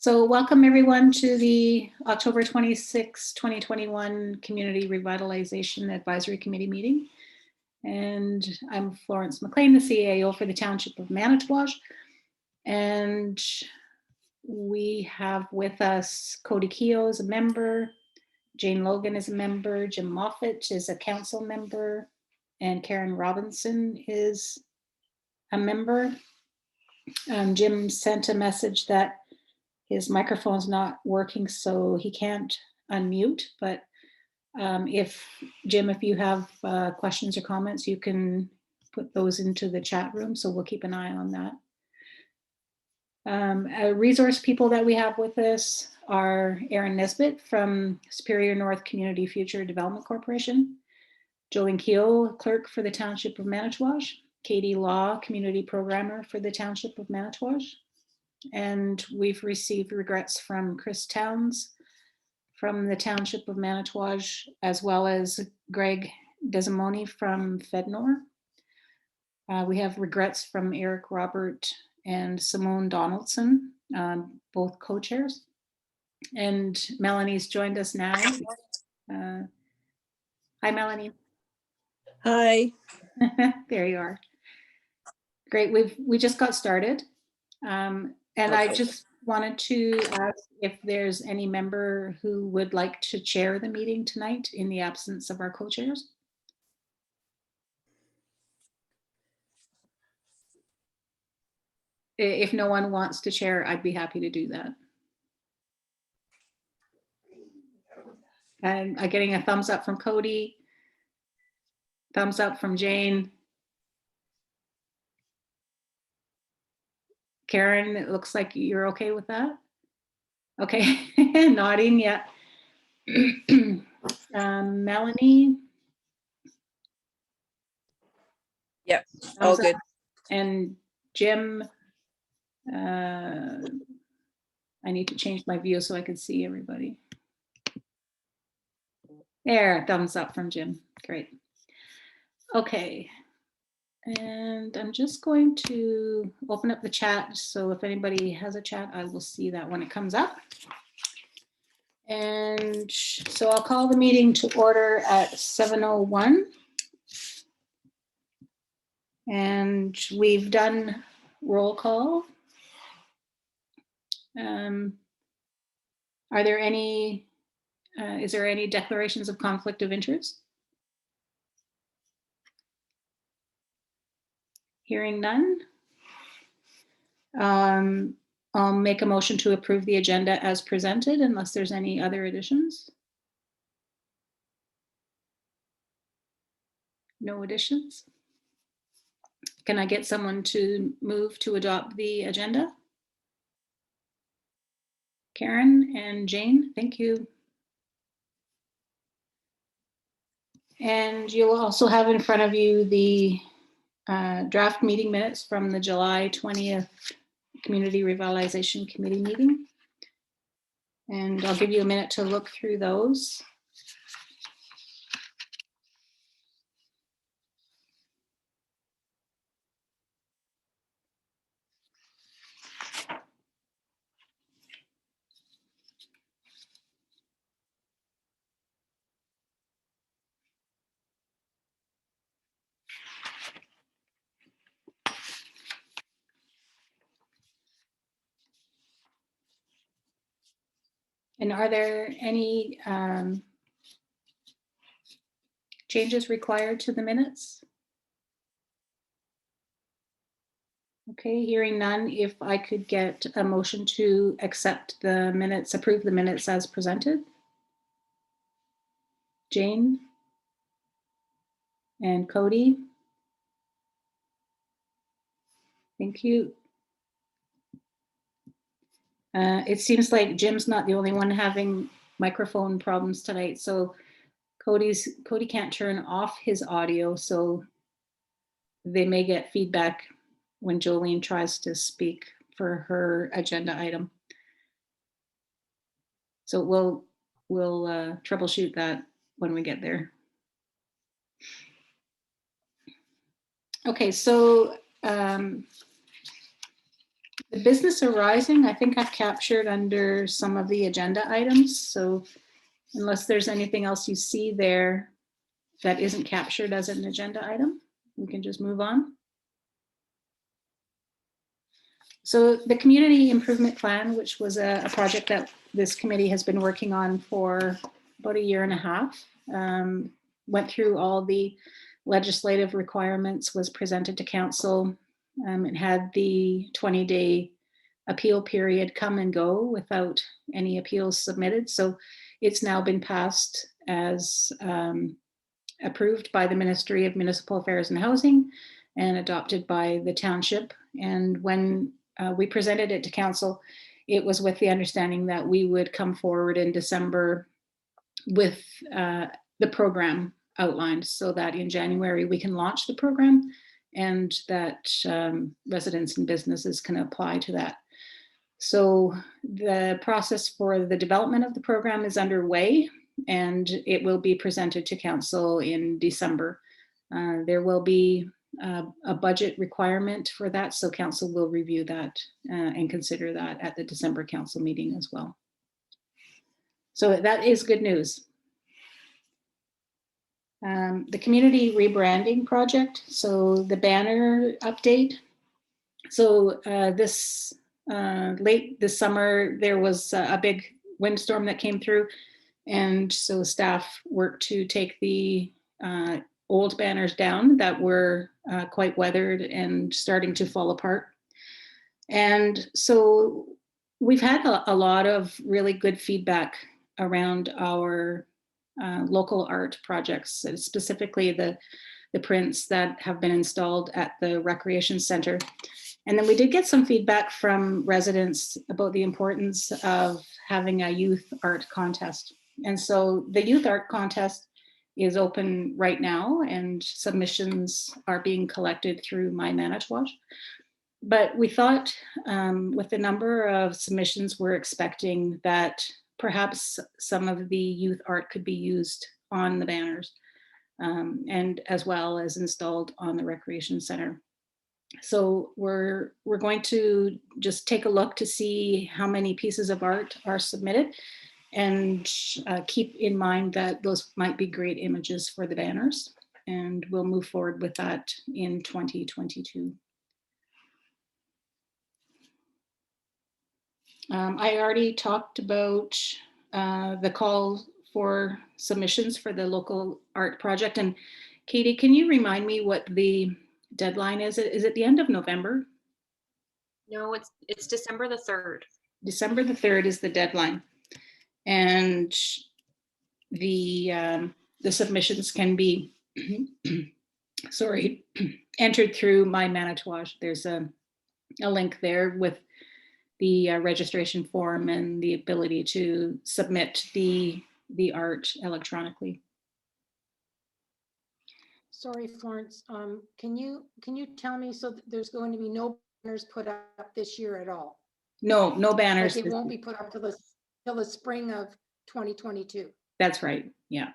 So welcome everyone to the October 26, 2021 Community Revitalization Advisory Committee meeting. And I'm Florence McLean, the CAO for the Township of Manitowoc. And we have with us Cody Keogh as a member, Jane Logan is a member, Jim Moffat is a council member, and Karen Robinson is a member. Jim sent a message that his microphone's not working, so he can't unmute, but if Jim, if you have questions or comments, you can put those into the chat room, so we'll keep an eye on that. Resource people that we have with us are Aaron Nesbitt from Superior North Community Future Development Corporation, Jolene Keogh, clerk for the Township of Manitowoc, Katie Law, community programmer for the Township of Manitowoc, and we've received regrets from Chris Towns from the Township of Manitowoc, as well as Greg Desimoni from Fednor. We have regrets from Eric Robert and Simone Donaldson, both co-chairs. And Melanie's joined us now. Hi, Melanie. Hi. There you are. Great, we just got started. And I just wanted to ask if there's any member who would like to chair the meeting tonight in the absence of our co-chairs. If no one wants to chair, I'd be happy to do that. And I'm getting a thumbs up from Cody, thumbs up from Jane. Karen, it looks like you're okay with that. Okay, nodding, yeah. Melanie? Yep, all good. And Jim, I need to change my view so I can see everybody. There, thumbs up from Jim, great. Okay, and I'm just going to open up the chat, so if anybody has a chat, I will see that when it comes up. And so I'll call the meeting to order at 7:01. And we've done roll call. Are there any, is there any declarations of conflict of interest? Hearing none. I'll make a motion to approve the agenda as presented unless there's any other additions. No additions. Can I get someone to move to adopt the agenda? Karen and Jane, thank you. And you'll also have in front of you the draft meeting minutes from the July 20th Community Revitalization Committee meeting. And I'll give you a minute to look through those. And are there any changes required to the minutes? Okay, hearing none, if I could get a motion to accept the minutes, approve the minutes as presented. Jane and Cody. Thank you. It seems like Jim's not the only one having microphone problems tonight. So Cody can't turn off his audio, so they may get feedback when Jolene tries to speak for her agenda item. So we'll troubleshoot that when we get there. Okay, so The business arising, I think I've captured under some of the agenda items. So unless there's anything else you see there that isn't captured as an agenda item, we can just move on. So the community improvement plan, which was a project that this committee has been working on for about a year and a half, went through all the legislative requirements, was presented to council. It had the 20-day appeal period come and go without any appeals submitted. So it's now been passed as approved by the Ministry of Municipal Affairs and Housing and adopted by the township. And when we presented it to council, it was with the understanding that we would come forward in December with the program outlined so that in January we can launch the program and that residents and businesses can apply to that. So the process for the development of the program is underway and it will be presented to council in December. There will be a budget requirement for that, so council will review that and consider that at the December council meeting as well. So that is good news. The community rebranding project, so the banner update. So late this summer, there was a big windstorm that came through. And so staff worked to take the old banners down that were quite weathered and starting to fall apart. And so we've had a lot of really good feedback around our local art projects, specifically the prints that have been installed at the recreation center. And then we did get some feedback from residents about the importance of having a youth art contest. And so the youth art contest is open right now and submissions are being collected through My Manitowoc. But we thought with the number of submissions, we're expecting that perhaps some of the youth art could be used on the banners and as well as installed on the recreation center. So we're going to just take a look to see how many pieces of art are submitted and keep in mind that those might be great images for the banners. And we'll move forward with that in 2022. I already talked about the call for submissions for the local art project. And Katie, can you remind me what the deadline is? Is it the end of November? No, it's December the 3rd. December the 3rd is the deadline. And the submissions can be, sorry, entered through My Manitowoc. There's a link there with the registration form and the ability to submit the art electronically. Sorry, Florence, can you tell me, so there's going to be no banners put up this year at all? No banners. Like it won't be put up till the spring of 2022. That's right. Yeah.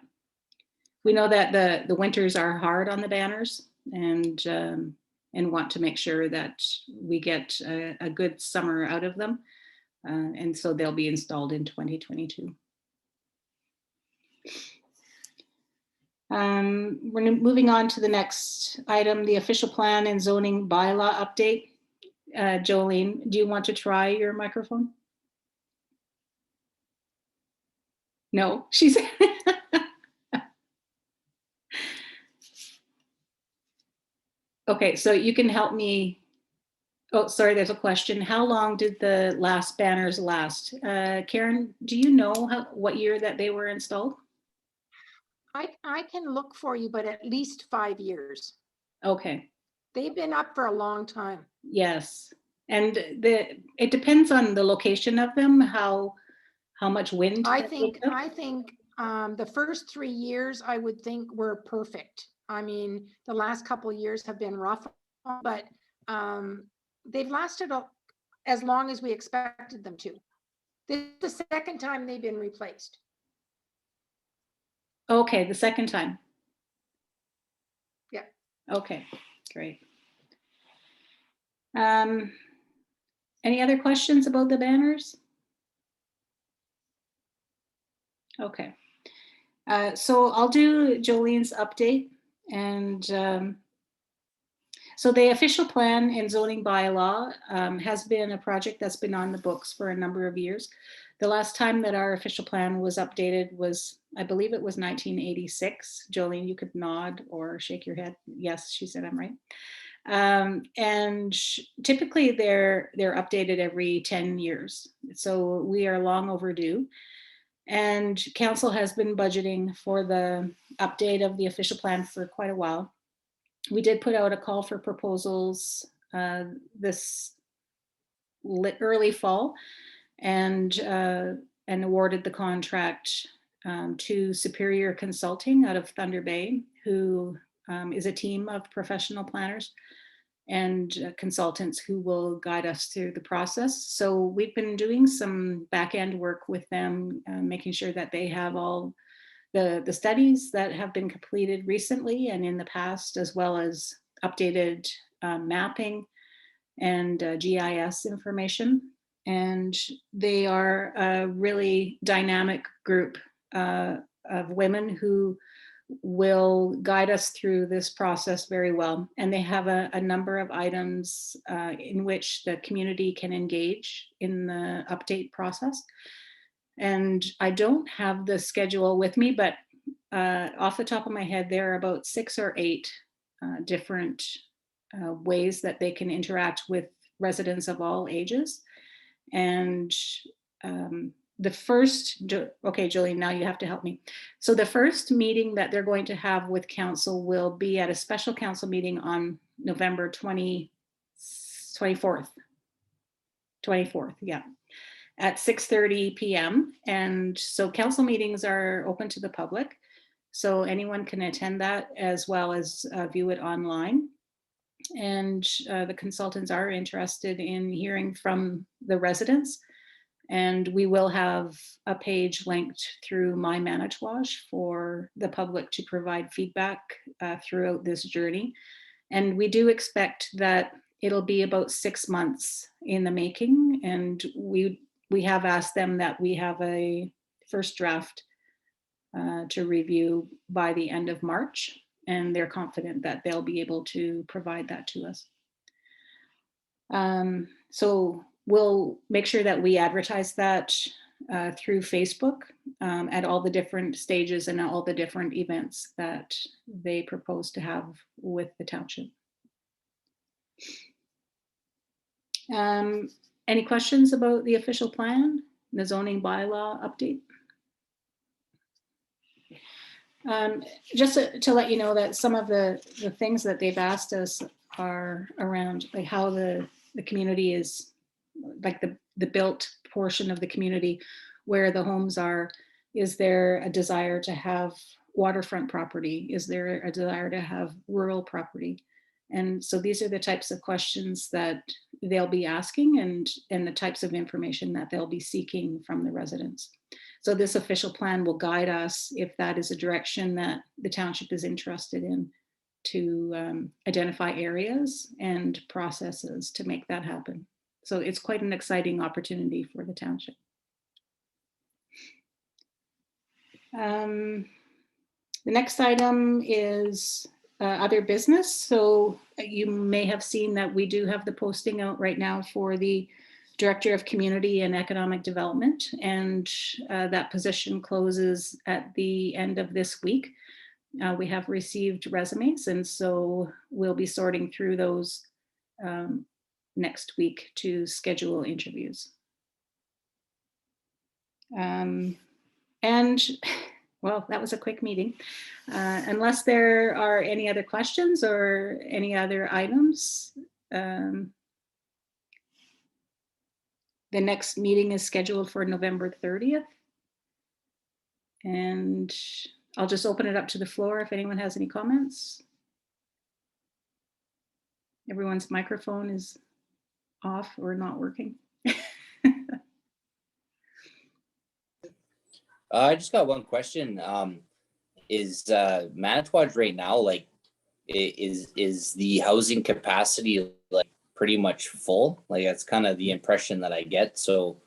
We know that the winters are hard on the banners and want to make sure that we get a good summer out of them. And so they'll be installed in 2022. We're moving on to the next item, the official plan and zoning bylaw update. Jolene, do you want to try your microphone? No, she's. Okay, so you can help me. Oh, sorry, there's a question. How long did the last banners last? Karen, do you know what year that they were installed? I can look for you, but at least 5 years. Okay. They've been up for a long time. Yes, and it depends on the location of them, how much wind. I think the first 3 years I would think were perfect. I mean, the last couple of years have been rough, but they've lasted as long as we expected them to. This is the second time they've been replaced. Okay, the second time. Yeah. Okay, great. Any other questions about the banners? Okay. So I'll do Jolene's update. And so the official plan and zoning bylaw has been a project that's been on the books for a number of years. The last time that our official plan was updated was, I believe it was 1986. Jolene, you could nod or shake your head. Yes, she said I'm right. And typically they're updated every 10 years. So we are long overdue. And council has been budgeting for the update of the official plan for quite a while. We did put out a call for proposals this early fall and awarded the contract to Superior Consulting out of Thunder Bay, who is a team of professional planners and consultants who will guide us through the process. So we've been doing some back end work with them, making sure that they have all the studies that have been completed recently and in the past, as well as updated mapping and GIS information. And they are a really dynamic group of women who will guide us through this process very well. And they have a number of items in which the community can engage in the update process. And I don't have the schedule with me, but off the top of my head, there are about 6 or 8 different ways that they can interact with residents of all ages. And the first, okay, Jolene, now you have to help me. So the first meeting that they're going to have with council will be at a special council meeting on November 24th, yeah, at 6:30 p.m. And so council meetings are open to the public. So anyone can attend that as well as view it online. And the consultants are interested in hearing from the residents. And we will have a page linked through My Manitouage for the public to provide feedback throughout this journey. And we do expect that it'll be about 6 months in the making. And we have asked them that we have a first draft to review by the end of March. And they're confident that they'll be able to provide that to us. So we'll make sure that we advertise that through Facebook at all the different stages and all the different events that they propose to have with the township. Any questions about the official plan, the zoning bylaw update? Just to let you know that some of the things that they've asked us are around like how the community is, like the built portion of the community where the homes are. Is there a desire to have waterfront property? Is there a desire to have rural property? And so these are the types of questions that they'll be asking and the types of information that they'll be seeking from the residents. So this official plan will guide us if that is a direction that the township is interested in, to identify areas and processes to make that happen. So it's quite an exciting opportunity for the township. The next item is other business. So you may have seen that we do have the posting out right now for the Director of Community and Economic Development, and that position closes at the end of this week. We have received resumes, and so we'll be sorting through those next week to schedule interviews. And well, that was a quick meeting. Unless there are any other questions or any other items, the next meeting is scheduled for November 30th. And I'll just open it up to the floor if anyone has any comments. Everyone's microphone is off or not working. I just got one question. Is Manitouage right now, like, is the housing capacity like pretty much full. Like that's kind of the impression that I get. So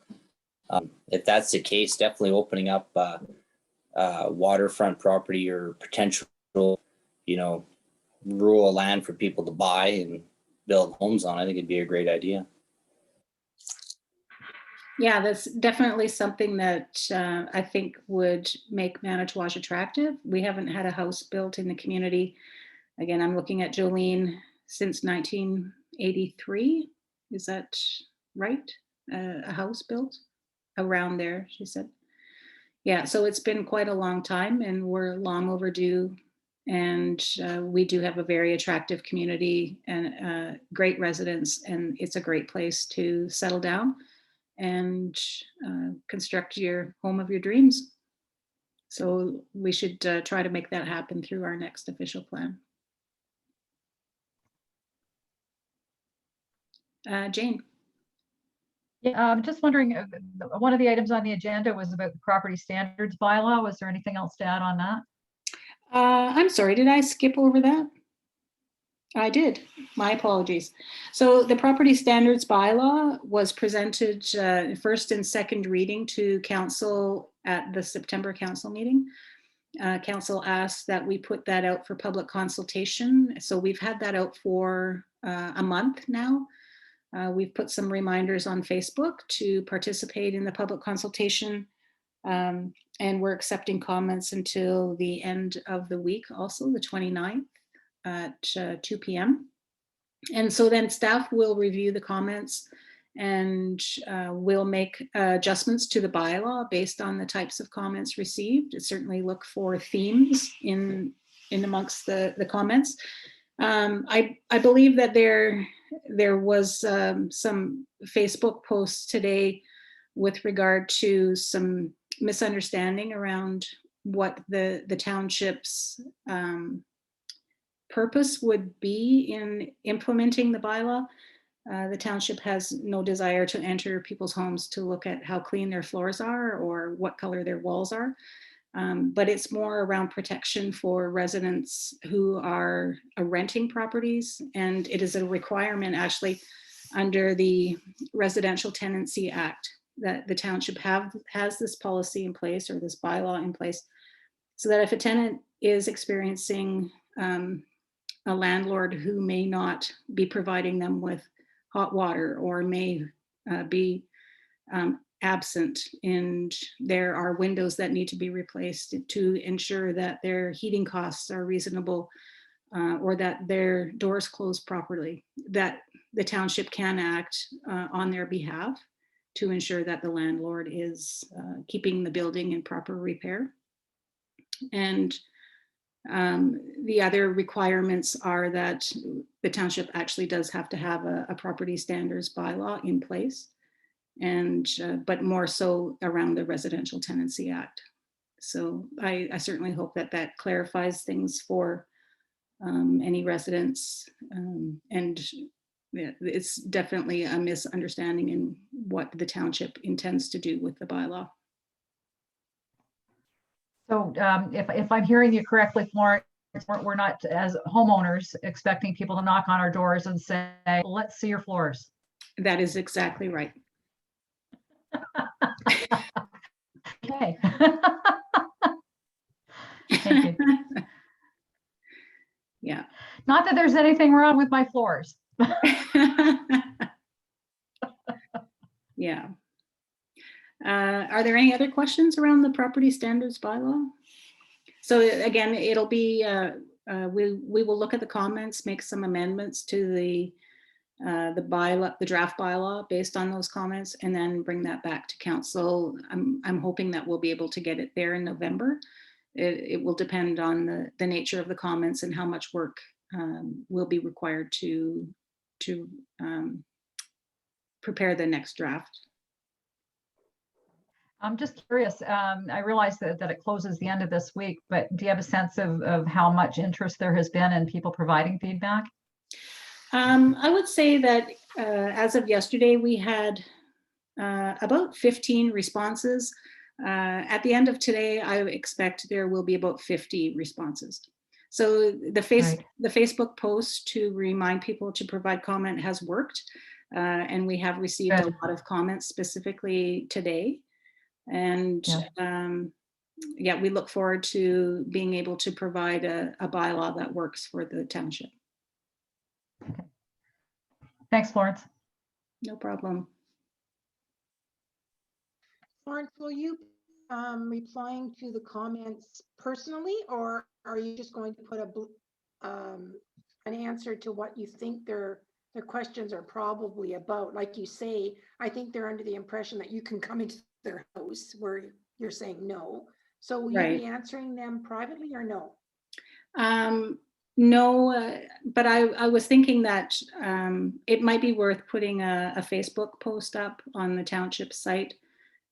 if that's the case, definitely opening up waterfront property or potential, rural land for people to buy and build homes on, I think it'd be a great idea. Yeah, that's definitely something that I think would make Manitowoc attractive. We haven't had a house built in the community. Again, I'm looking at Jolene since 1983. Is that right? A house built around there, she said. Yeah, so it's been quite a long time and we're long overdue. And we do have a very attractive community and great residents, and it's a great place to settle down and construct your home of your dreams. So we should try to make that happen through our next official plan. Jane. Yeah, I'm just wondering, one of the items on the agenda was about the property standards bylaw. Was there anything else to add on that? I'm sorry, did I skip over that? I did. My apologies. So the property standards bylaw was presented first and second reading to council at the September council meeting. Council asked that we put that out for public consultation. So we've had that out for a month now. We've put some reminders on Facebook to participate in the public consultation. And we're accepting comments until the end of the week, also the 29th at 2 p.m. And so then staff will review the comments and we'll make adjustments to the bylaw based on the types of comments received. Certainly look for themes in amongst the comments. I believe that there was some Facebook posts today with regard to some misunderstanding around what the township's purpose would be in implementing the bylaw. The township has no desire to enter people's homes to look at how clean their floors are or what color their walls are. But it's more around protection for residents who are renting properties. And it is a requirement actually under the Residential Tenancy Act that the township has this policy in place or this bylaw in place so that if a tenant is experiencing a landlord who may not be providing them with hot water or may be absent and there are windows that need to be replaced to ensure that their heating costs are reasonable or that their doors close properly, that the township can act on their behalf to ensure that the landlord is keeping the building in proper repair. And the other requirements are that the township actually does have to have a property standards bylaw in place, and but more so around the Residential Tenancy Act. So I certainly hope that that clarifies things for any residents, and it's definitely a misunderstanding in what the township intends to do with the bylaw. So if I'm hearing you correctly, Florence, we're not as homeowners expecting people to knock on our doors and say, let's see your floors. That is exactly right. Okay. Thank you. Yeah. Not that there's anything wrong with my floors. Yeah. Are there any other questions around the property standards bylaw? So again, it'll be, we will look at the comments, make some amendments to the bylaw, the draft bylaw based on those comments, and then bring that back to council. I'm hoping that we'll be able to get it there in November. It will depend on the nature of the comments and how much work will be required to prepare the next draft. I'm just curious. I realize that it closes the end of this week, but do you have a sense of how much interest there has been in people providing feedback? I would say that as of yesterday, we had about 15 responses. At the end of today, I expect there will be about 50 responses. So the Right. Facebook post to remind people to provide comment has worked. And we have received a Good. lot of comments specifically today. And yeah, we look forward to being able to provide a bylaw that works for the township. Thanks, Florence. No problem. Florence, will you replying to the comments personally, or are you just going to put an answer to what you think their questions are probably about? Like you say, I think they're under the impression that you can come into their house, where you're saying no. So will you Right. be answering them privately or no? No, but I was thinking that it might be worth putting a Facebook post up on the township site.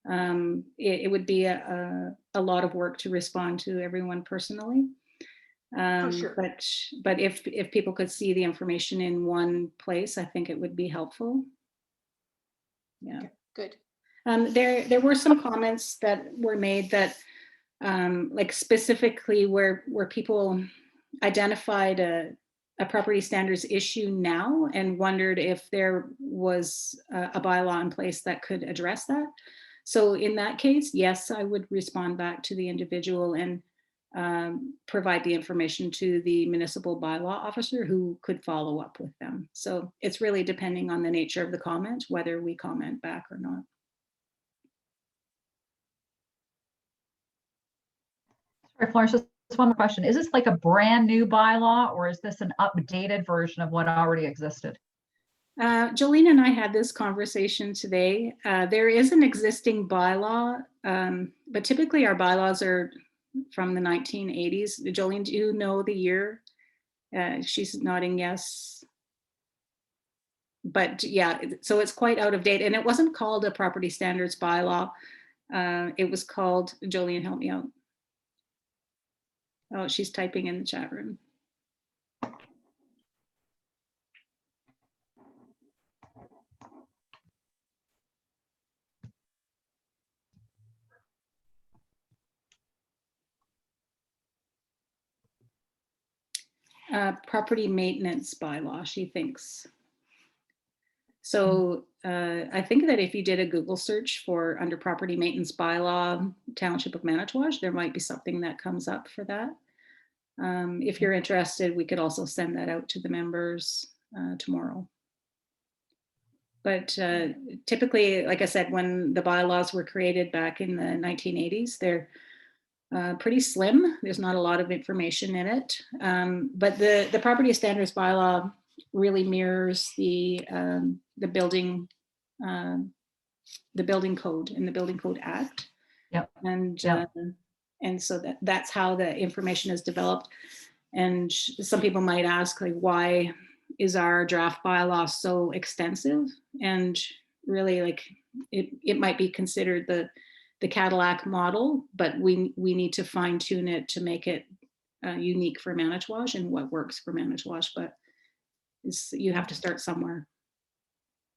It would be a lot of work to respond to everyone personally. Sure. But if people could see the information in one place, I think it would be helpful. Yeah. Okay, good. There were some comments that were made that like specifically where people identified a property standards issue now and wondered if there was a bylaw in place that could address that. So in that case, yes, I would respond back to the individual and provide the information to the municipal bylaw officer who could follow up with them. So it's really depending on the nature of the comment, whether we comment back or not. Sorry, Florence, just one more question. Is this like a brand new bylaw, or is this an updated version of what already existed? Jolene and I had this conversation today. There is an existing bylaw, but typically our bylaws are from the 1980s. Jolene, do you know the year? She's nodding yes. But yeah, so it's quite out of date, and it wasn't called a property standards bylaw. It was called, Jolene, help me out. Oh, she's typing in the chat room. Property maintenance bylaw, she thinks. So I think that if you did a Google search for under property maintenance bylaw, Township of Manitowoc, there might be something that comes up for that. If you're interested, we could also send that out to the members tomorrow. But typically, like I said, when the bylaws were created back in the 1980s, they're pretty slim. There's not a lot of information in it. But the property standards bylaw really mirrors the building code and the Building Code Act. Yep. And so that's how the information is developed. And some people might ask, like, why is our draft bylaw so extensive? And really, like, it might be considered the Cadillac model, but we need to fine tune it to make it unique for Manitowoc and what works for Manitowoc. But you have to start somewhere.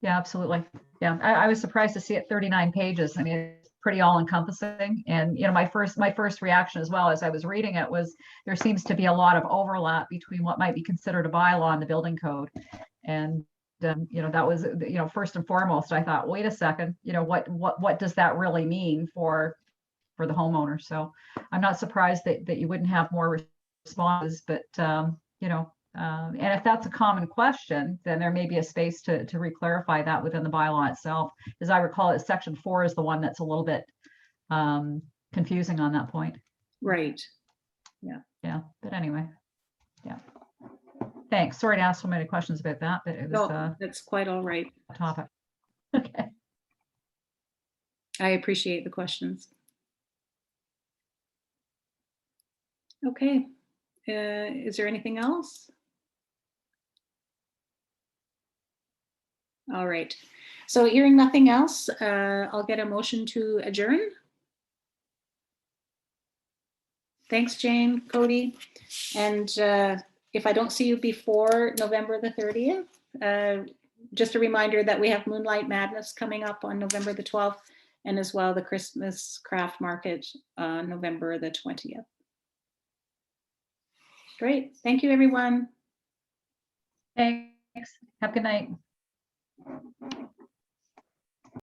Yeah, absolutely. Yeah, I was surprised to see it 39 pages. I mean, it's pretty all encompassing. And, you know, my first reaction as well as I was reading it was there seems to be a lot of overlap between what might be considered a bylaw and the building code. And, you know, that was, you know, first and foremost, I thought, wait a second, you know, what does that really mean for the homeowner? So I'm not surprised that you wouldn't have more responses, but, you know, and if that's a common question, then there may be a space to re-clarify that within the bylaw itself. As I recall it, section 4 is the one that's a little bit confusing on that point. Right. Yeah, but anyway, yeah. Thanks. Sorry to ask so many questions about that, but it was No, that's quite all right. a topic. Okay. I appreciate the questions. Okay. Is there anything else? All right. So hearing nothing else, I'll get a motion to adjourn. Thanks, Jane, Cody. And if I don't see you before November the 30th, just a reminder that we have Moonlight Madness coming up on November the 12th, and as well the Christmas craft market on November the 20th. Great. Thank you, everyone. Thanks. Have a good night.